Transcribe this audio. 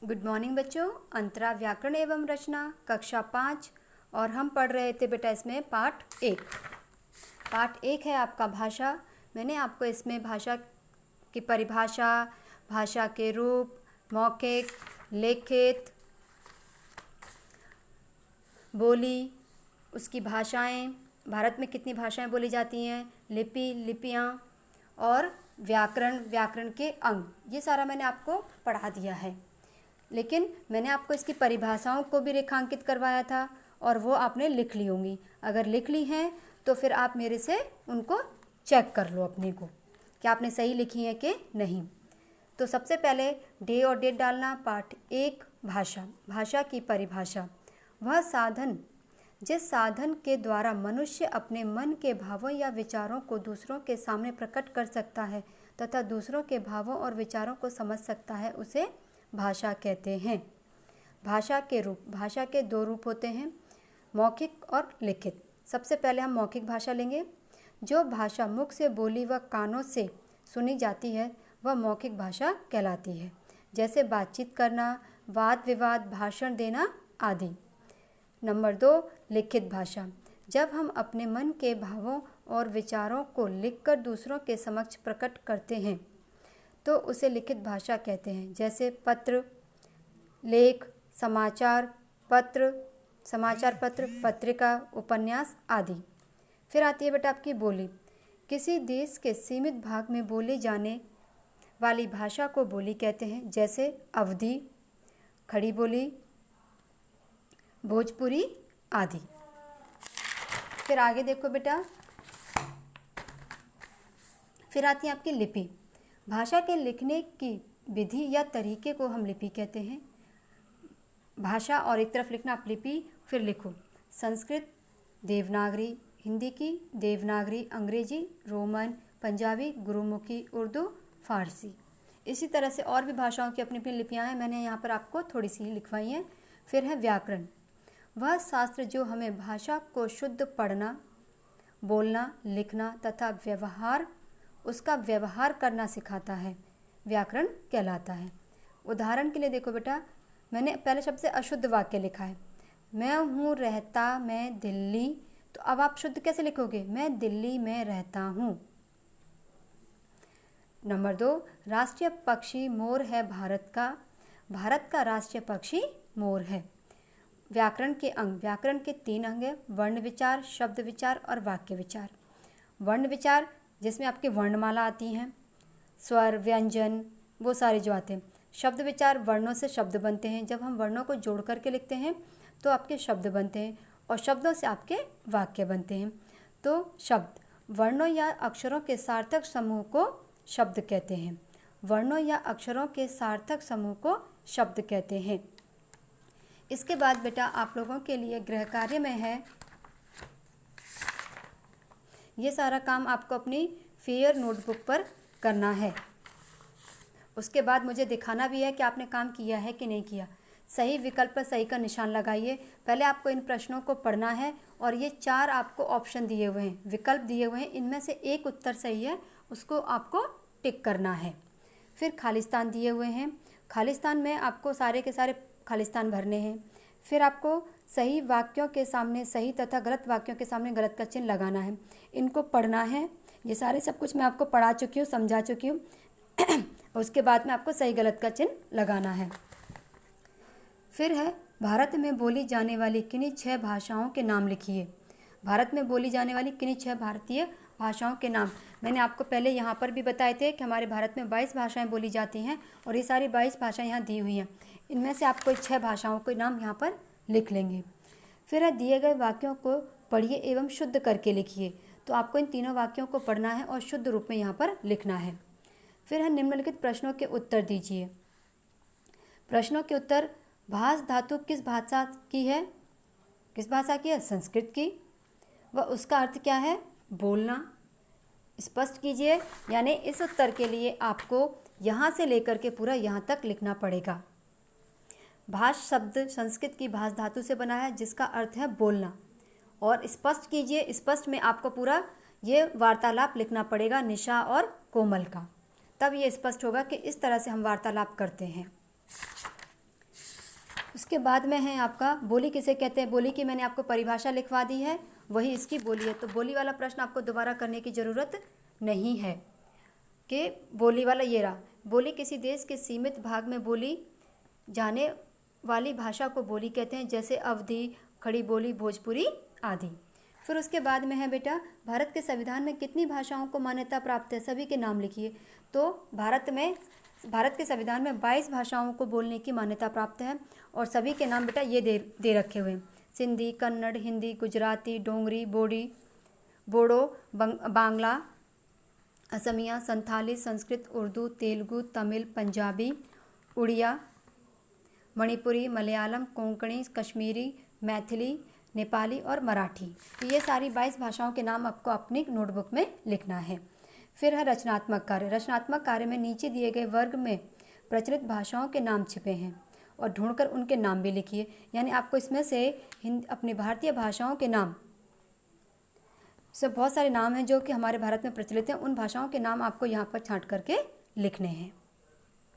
Good morning बच्चों। अंतरा व्याकरण एवं रचना कक्षा 5 और हम पढ़ रहे थे बेटा इसमें पाठ 1। पाठ 1 है आपका भाषा। मैंने आपको इसमें भाषा की परिभाषा, भाषा के रूप, मौखिक, लिखित, बोली, उसकी भाषाएं, भारत में कितनी भाषाएं बोली जाती हैं, लिपि, लिपियां और व्याकरण, व्याकरण के अंग, ये सारा मैंने आपको पढ़ा दिया है। लेकिन मैंने आपको इसकी परिभाषाओं को भी रेखांकित करवाया था और वो आपने लिख ली होंगी। अगर लिख ली हैं तो फिर आप मेरे से उनको चेक कर लो अपने को कि आपने सही लिखी है कि नहीं। तो सबसे पहले डे और डेट डालना। पाठ 1 भाषा। भाषा की परिभाषा, वह साधन जिस साधन के द्वारा मनुष्य अपने मन के भावों या विचारों को दूसरों के सामने प्रकट कर सकता है तथा दूसरों के भावों और विचारों को समझ सकता है, उसे भाषा कहते हैं। भाषा के रूप, भाषा के 2 रूप होते हैं, मौखिक और लिखित। सबसे पहले हम मौखिक भाषा लेंगे। जो भाषा मुख से बोली व कानों से सुनी जाती है वह मौखिक भाषा कहलाती है, जैसे बातचीत करना, वाद विवाद, भाषण देना आदि। नंबर 2, लिखित भाषा। जब हम अपने मन के भावों और विचारों को लिखकर दूसरों के समक्ष प्रकट करते हैं तो उसे लिखित भाषा कहते हैं, जैसे पत्र, लेख, समाचार पत्र, पत्रिका, उपन्यास आदि। फिर आती है बेटा आपकी बोली। किसी देश के सीमित भाग में बोली जाने वाली भाषा को बोली कहते हैं, जैसे अवधी, खड़ी बोली, भोजपुरी आदि। फिर आगे देखो बेटा, फिर आती है आपकी लिपि। भाषा के लिखने की विधि या तरीके को हम लिपि कहते हैं। भाषा और एक तरफ लिखना, आप लिपि फिर लिखो। संस्कृत देवनागरी, हिंदी की देवनागरी, अंग्रेजी, रोमन, पंजाबी, गुरुमुखी, उर्दू, फारसी। इसी तरह से और भी भाषाओं की अपनी अपनी लिपियाँ हैं, मैंने यहाँ पर आपको थोड़ी सी लिखवाई हैं। फिर है व्याकरण। वह शास्त्र जो हमें भाषा को शुद्ध पढ़ना, बोलना, लिखना तथा उसका व्यवहार करना सिखाता है, व्याकरण कहलाता है। उदाहरण के लिए देखो बेटा, मैंने पहले शब्द से अशुद्ध वाक्य लिखा है। मैं हूँ रहता, मैं दिल्ली, तो अब आप शुद्ध कैसे लिखोगे? मैं दिल्ली में रहता हूँ। नंबर 2, राष्ट्रीय पक्षी मोर है भारत का। भारत का राष्ट्रीय पक्षी मोर है। व्याकरण के अंग, व्याकरण के 3 अंग हैं, वर्ण विचार, शब्द विचार और वाक्य विचार। वर्ण विचार जिसमें आपकी वर्णमाला आती हैं, स्वर, व्यंजन, वो सारे जो आते हैं। शब्द विचार, वर्णों से शब्द बनते हैं, जब हम वर्णों को जोड़ करके लिखते हैं तो आपके शब्द बनते हैं और शब्दों से आपके वाक्य बनते हैं। तो शब्द, वर्णों या अक्षरों के सार्थक समूह को शब्द कहते हैं। वर्णों या अक्षरों के सार्थक समूह को शब्द कहते हैं। इसके बाद बेटा आप लोगों के लिए गृह कार्य में है, ये सारा काम आपको अपनी फेयर नोटबुक पर करना है। उसके बाद मुझे दिखाना भी है कि आपने काम किया है कि नहीं किया। सही विकल्प पर सही का निशान लगाइए। पहले आपको इन प्रश्नों को पढ़ना है और ये 4 आपको ऑप्शन दिए हुए हैं, विकल्प दिए हुए हैं, इनमें से एक उत्तर सही है, उसको आपको टिक करना है। फिर खालिस्तान दिए हुए हैं, खालिस्तान में आपको सारे के सारे खालिस्तान भरने हैं। फिर आपको सही वाक्यों के सामने सही तथा गलत वाक्यों के सामने गलत का चिन्ह लगाना है, इनको पढ़ना है। ये सारे सब कुछ मैं आपको पढ़ा चुकी हूँ, समझा चुकी हूँ। उसके बाद में आपको सही गलत का चिन्ह लगाना है। फिर है भारत में बोली जाने वाली किन्हीं 6 भाषाओं के नाम लिखिए। भारत में बोली जाने वाली किन्हीं 6 भारतीय भाषाओं के नाम। मैंने आपको पहले यहाँ पर भी बताए थे कि हमारे भारत में 22 भाषाएं बोली जाती हैं और ये सारी 22 भाषाएं यहाँ दी हुई हैं। इनमें से आप कोई 6 भाषाओं के नाम यहाँ पर लिख लेंगे। फिर है दिए गए वाक्यों को पढ़िए एवं शुद्ध करके लिखिए। तो आपको इन तीनों वाक्यों को पढ़ना है और शुद्ध रूप में यहाँ पर लिखना है। फिर है निम्नलिखित प्रश्नों के उत्तर दीजिए। प्रश्नों के उत्तर, भाष धातु किस भाषा की है? किस भाषा की है? संस्कृत की। वह उसका अर्थ क्या है? बोलना। स्पष्ट कीजिए, यानी इस उत्तर के लिए आपको यहाँ से लेकर के पूरा यहाँ तक लिखना पड़ेगा। भाष शब्द संस्कृत की भाष धातु से बना है जिसका अर्थ है बोलना। और स्पष्ट कीजिए, स्पष्ट में आपको पूरा ये वार्तालाप लिखना पड़ेगा निशा और कोमल का, तब ये स्पष्ट होगा कि इस तरह से हम वार्तालाप करते हैं। उसके बाद में है आपका बोली किसे कहते हैं। बोली की मैंने आपको परिभाषा लिखवा दी है, वही इसकी बोली है। तो बोली वाला प्रश्न आपको दोबारा करने की ज़रूरत नहीं है कि बोली वाला ये रहा। बोली किसी देश के सीमित भाग में बोली जाने वाली भाषा को बोली कहते हैं, जैसे अवधी, खड़ी बोली, भोजपुरी आदि। फिर उसके बाद में है बेटा, भारत के संविधान में कितनी भाषाओं को मान्यता प्राप्त है, सभी के नाम लिखिए। तो भारत के संविधान में 22 भाषाओं को बोलने की मान्यता प्राप्त है और सभी के नाम बेटा ये दे रखे हुए हैं। सिंधी, कन्नड़, हिंदी, गुजराती, डोंगरी, बोडो, बांग्ला, असमिया, संथाली, संस्कृत, उर्दू, तेलुगु, तमिल, पंजाबी, उड़िया, मणिपुरी, मलयालम, कोंकणी, कश्मीरी, मैथिली, नेपाली और मराठी। तो ये सारी 22 भाषाओं के नाम आपको अपनी नोटबुक में लिखना है। फिर है रचनात्मक कार्य। रचनात्मक कार्य में नीचे दिए गए वर्ग में प्रचलित भाषाओं के नाम छिपे हैं और ढूंढकर उनके नाम भी लिखिए। यानी आपको इसमें से अपनी भारतीय भाषाओं के नाम सब बहुत सारे नाम हैं जो कि हमारे भारत में प्रचलित हैं, उन भाषाओं के नाम आपको यहाँ पर छांट करके लिखने हैं।